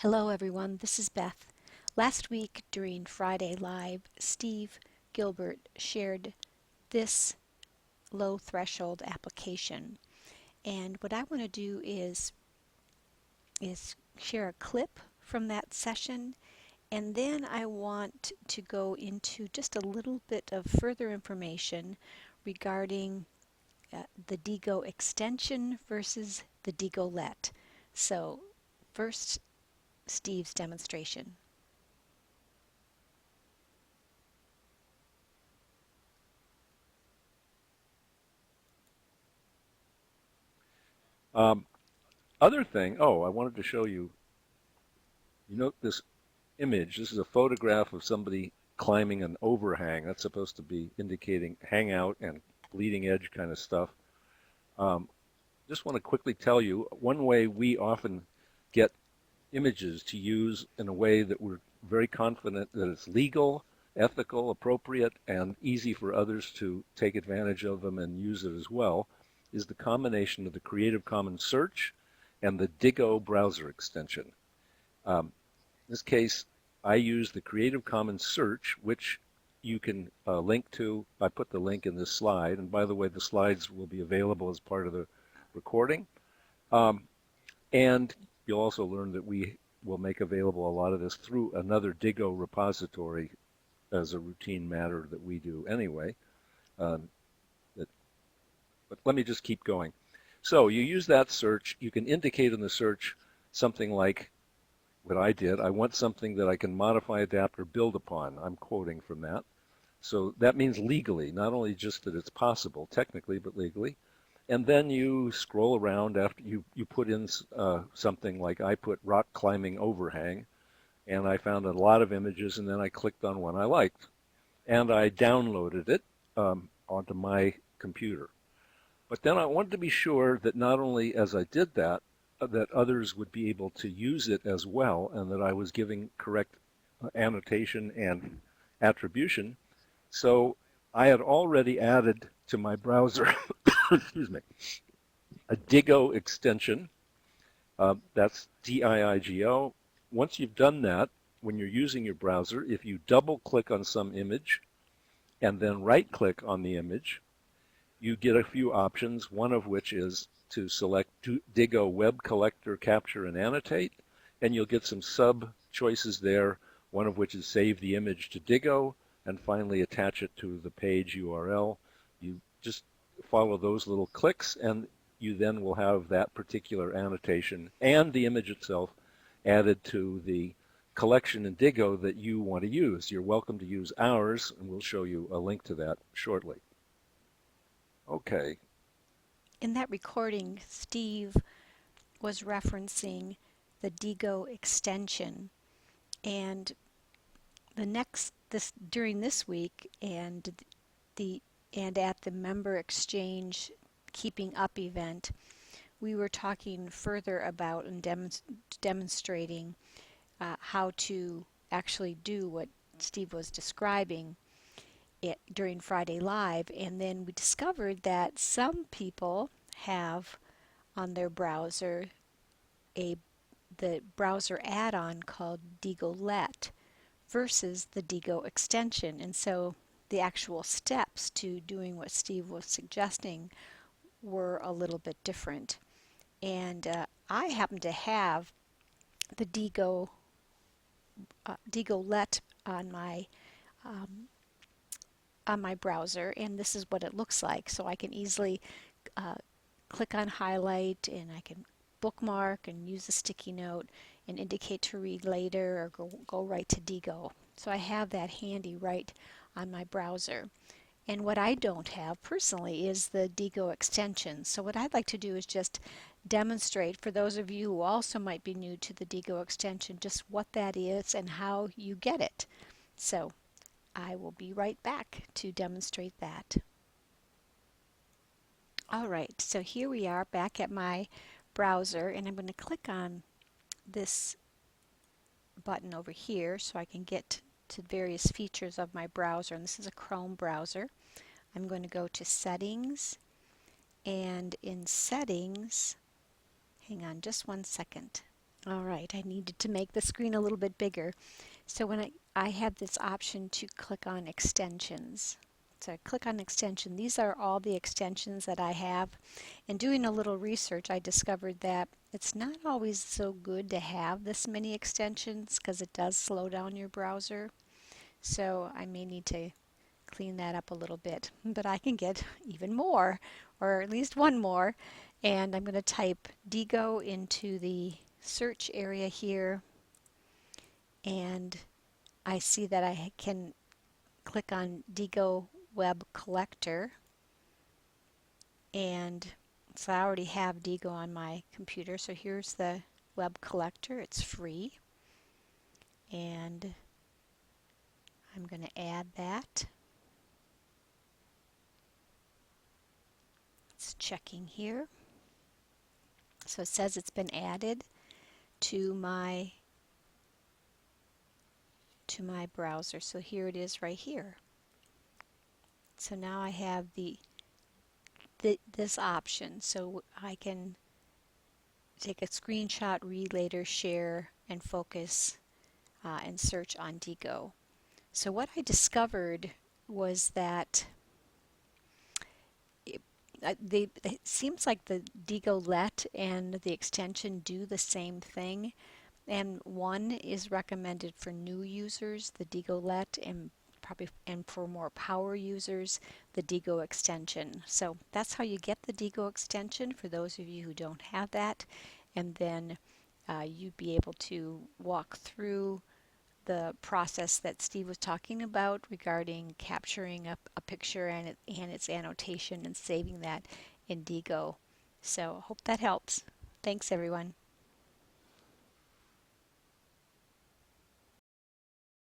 Hello everyone, this is Beth. Last week during Friday Live, Steve Gilbert shared this low threshold application. And what I want to do is share a clip from that session, and then I want to go into just a little bit of further information regarding the DIIGO extension versus the DIIGO let. So first, Steve's demonstration. Other thing, I wanted to show you, note this image. This is a photograph of somebody climbing an overhang. That's supposed to be indicating hangout and bleeding edge kind of stuff. Um, just want to quickly tell you, one way we often get images to use in a way that we're very confident that it's legal, ethical, appropriate, and easy for others to take advantage of them and use it as well, is the combination of the Creative Commons search and the DIIGO browser extension. In this case, I use the Creative Commons search, which you can link to. I put the link in this slide, and by the way, the slides will be available as part of the recording. And you'll also learn that we will make available a lot of this through another DIIGO repository as a routine matter that we do anyway. But let me just keep going. So you use that search. You can indicate in the search something like what I did. I want something that I can modify, adapt, or build upon. I'm quoting from that. So that means legally, not only just that it's possible technically, but legally. And then you scroll around after you put in something like I put rock climbing overhang, and I found a lot of images, and then I clicked on one I liked. And I downloaded it onto my computer. But then I wanted to be sure that not only as I did that, that others would be able to use it as well, and that I was giving correct annotation and attribution. So I had already added to my browser, excuse me, a DIIGO extension. That's DIIGO. Once you've done that, when you're using your browser, if you double click on some image and then right click on the image, you get a few options, one of which is to select DIIGO Web Collector, Capture, and Annotate, and you'll get some sub-choices there, one of which is save the image to DIIGO, and finally attach it to the page URL. You just follow those little clicks, and you then will have that particular annotation and the image itself added to the collection in DIIGO that you want to use. You're welcome to use ours, and we'll show you a link to that shortly. Okay. In that recording, Steve was referencing the DIIGO extension, and during this week and at the member exchange keeping up event, we were talking further about and demonstrating how to actually do what Steve was describing during Friday Live, and then we discovered that some people have on their browser the browser add-on called DIIGO let versus the DIIGO extension, and so the actual steps to doing what Steve was suggesting were a little bit different. And I happen to have the DIIGO let on my browser, and this is what it looks like. So I can easily click on highlight, and I can bookmark and use a sticky note and indicate to read later, or go right to DIIGO. So I have that handy right on my browser. And what I don't have personally is the DIIGO extension. So what I'd like to do is just demonstrate for those of you who also might be new to the DIIGO extension just what that is and how you get it. So I will be right back to demonstrate that. Alright, so here we are back at my browser, and I'm going to click on this button over here so I can get to various features of my browser, and this is a Chrome browser. I'm going to go to Settings, and in Settings, hang on just one second. All right, I needed to make the screen a little bit bigger. So when I have this option to click on extensions. So I click on extension. These are all the extensions that I have. And doing a little research, I discovered that it's not always so good to have this many extensions because it does slow down your browser. So I may need to clean that up a little bit, but I can get even more, or at least one more. And I'm going to type DIIGO into the search area here, and I see that I can click on DIIGO Web Collector, and so I already have DIIGO on my computer. So here's the web collector. It's free, and I'm going to add that. It's checking here. So it says it's been added to my browser. So here it is right here. So now I have this option. So I can take a screenshot, read later, share, and focus and search on DIIGO. So what I discovered was that it seems like the DIIGO Let and the extension do the same thing. And one is recommended for new users, the DIIGO Let, and for more power users, the DIIGO extension. So that's how you get the DIIGO extension for those of you who don't have that. And then you'd be able to walk through the process that Steve was talking about regarding capturing a picture and its annotation and saving that in DIIGO. So I hope that helps. Thanks, everyone.